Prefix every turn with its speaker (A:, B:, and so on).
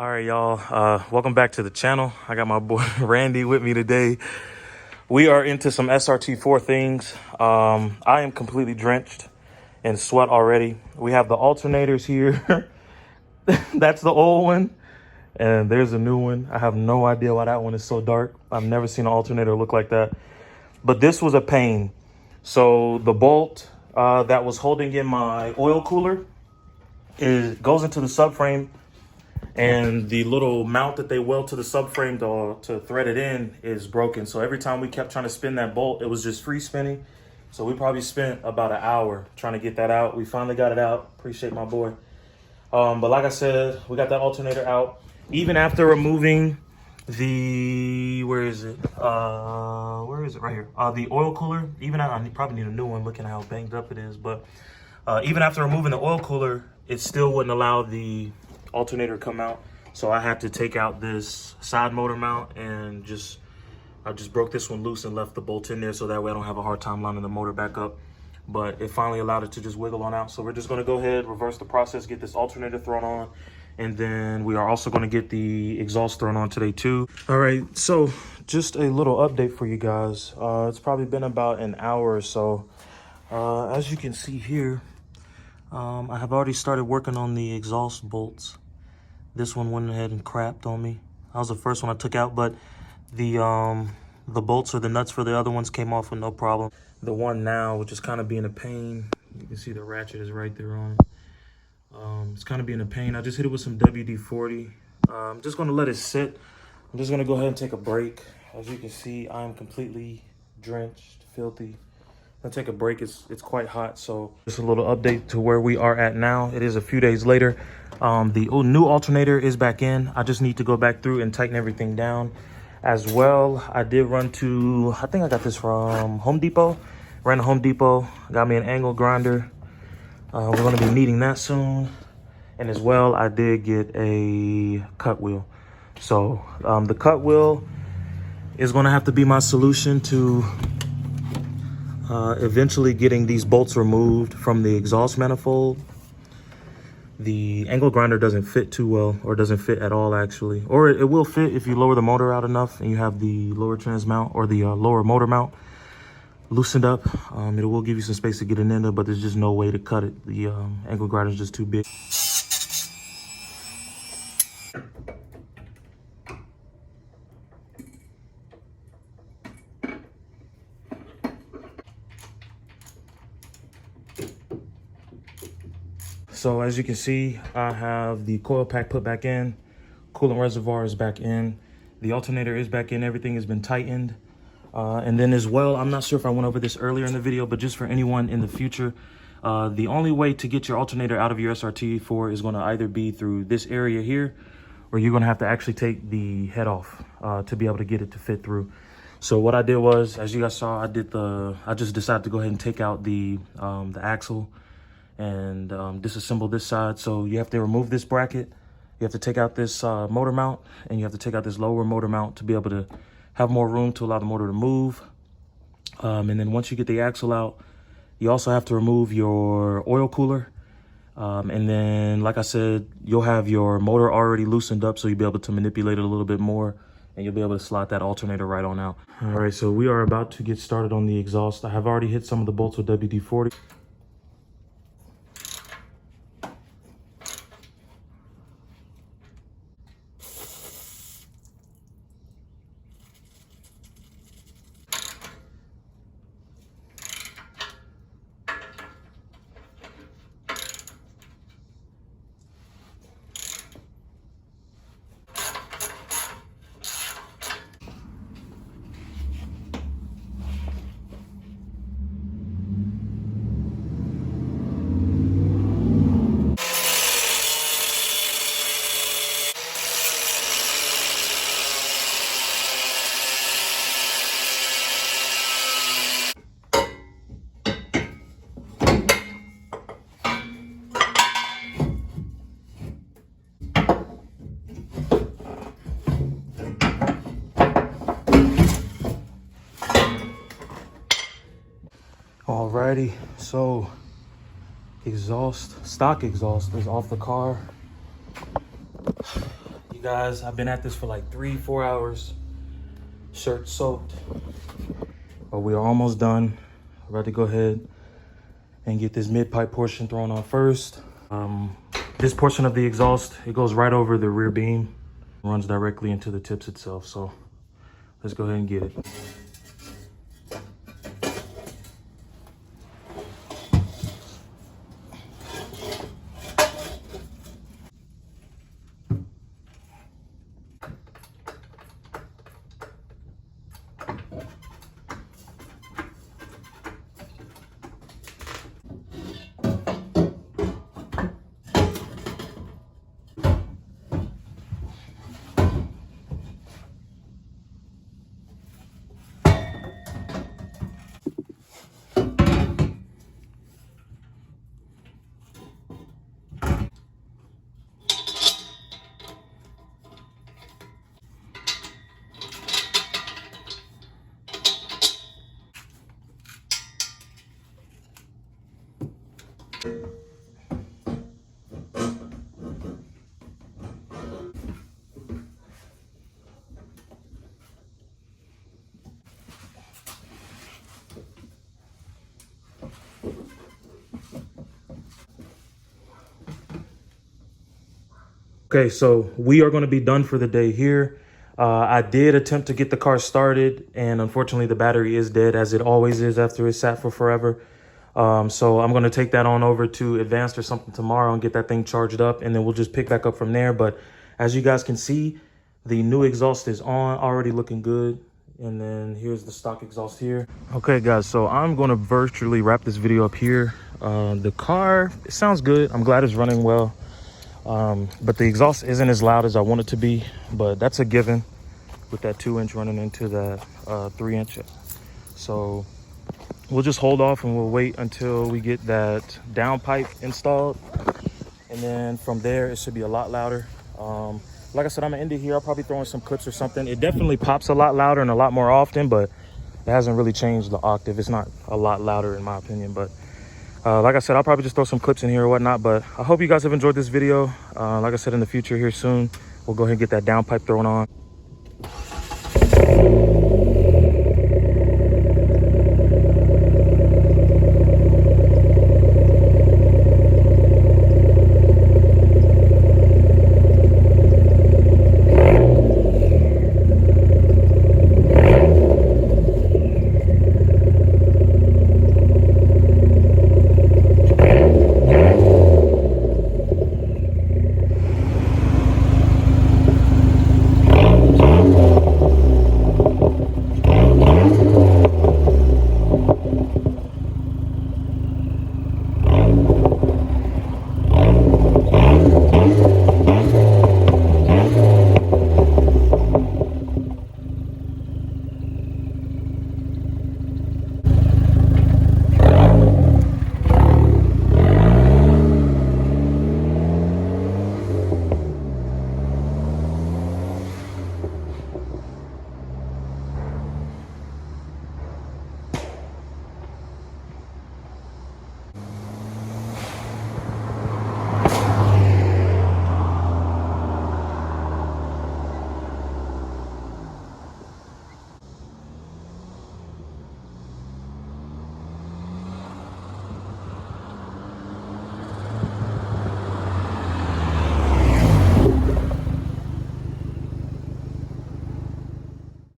A: All right, y'all. Welcome back to the channel. I got my boy Randy with me today. We are into some SRT4 things. I am completely drenched in sweat already. We have the alternators here. That's the old one. And there's a new one. I have no idea why that one is so dark. I've never seen an alternator look like that. But this was a pain. So the bolt that was holding in my oil cooler goes into the subframe. And the little mount that they weld to the subframe to thread it in is broken. So every time we kept trying to spin that bolt, it was just free spinning. So we probably spent about an hour trying to get that out. We finally got it out. Appreciate my boy. But like I said, we got that alternator out. Even after removing the, where is it? Right here. The oil cooler. Even I probably need a new one looking how banged up it is. But even after removing the oil cooler, it still wouldn't allow the alternator come out. So I had to take out this side motor mount and I just broke this one loose and left the bolt in there so that way I don't have a hard time lining the motor back up. But it finally allowed it to just wiggle on out. So we're just going to go ahead, reverse the process, get this alternator thrown on, and then we are also going to get the exhaust thrown on today too. All right, so just a little update for you guys. It's probably been about an hour or so. As you can see here, I have already started working on the exhaust bolts. This one went ahead and crapped on me. That was the first one I took out, but the bolts or the nuts for the other ones came off with no problem. The one now, which is kind of being a pain, you can see the ratchet is right there on it. It's kind of being a pain. I just hit it with some WD-40. I'm just going to let it sit. I'm just going to go ahead and take a break. As you can see, I'm completely drenched, filthy. I'll take a break. It's quite hot, so just a little update to where we are at now. It is a few days later. The new alternator is back in. I just need to go back through and tighten everything down as well. I did run to, I think I got this from Home Depot. Ran to Home Depot, got me an angle grinder. We're going to be needing that soon. And as well, I did get a cut wheel. So the cut wheel is going to have to be my solution to eventually getting these bolts removed from the exhaust manifold. The angle grinder doesn't fit too well, or doesn't fit at all actually. Or it will fit if you lower the motor out enough and you have the lower trans mount or the lower motor mount loosened up. It will give you some space to get it in there, but there's just no way to cut it. The angle grinder is just too big. So as you can see, I have the coil pack put back in, coolant reservoir is back in, the alternator is back in, everything has been tightened. And then as well, I'm not sure if I went over this earlier in the video, but just for anyone in the future, the only way to get your alternator out of your SRT4 is going to either be through this area here, or you're going to have to actually take the head off to be able to get it to fit through. So what I did was, as you guys saw, I just decided to go ahead and take out the axle and disassemble this side. So you have to remove this bracket, you have to take out this motor mount, and you have to take out this lower motor mount to be able to have more room to allow the motor to move. And then once you get the axle out, you also have to remove your oil cooler. And then, like I said, you'll have your motor already loosened up, so you'll be able to manipulate it a little bit more, and you'll be able to slot that alternator right on out. All right, so we are about to get started on the exhaust. I have already hit some of the bolts with WD-40. Alrighty, so stock exhaust is off the car. You You guys, I've been at this for like 3-4 hours. Shirt soaked. But we are almost done. I'm about to go ahead and get this mid-pipe portion thrown on first. This portion of the exhaust, it goes right over the rear beam, runs directly into the tips itself. So let's go ahead and get it. Okay, so we are going to be done for the day here. I did attempt to get the car started, and unfortunately the battery is dead, as it always is after it's sat for forever. So I'm going to take that on over to Advanced or something tomorrow and get that thing charged up, and then we'll just pick back up from there. But as you guys can see, the new exhaust is on, already looking good. And then here's the stock exhaust here. Okay, guys, so I'm going to virtually wrap this video up here. The car, it sounds good. I'm glad it's running well. But the exhaust isn't as loud as I want it to be, but that's a given with that 2-inch running into that 3-inch. So we'll just hold off and we'll wait until we get that downpipe installed, and then from there it should be a lot louder. Like I said, I'm gonna end it here. I'll probably throw in some clips or something. It definitely pops a lot louder and a lot more often, but it hasn't really changed the octave. It's not a lot louder in my opinion, but like I said, I'll probably just throw some clips in here or whatnot. But I hope you guys have enjoyed this video. Like I said, in the future here soon, we'll go ahead and get that downpipe thrown on.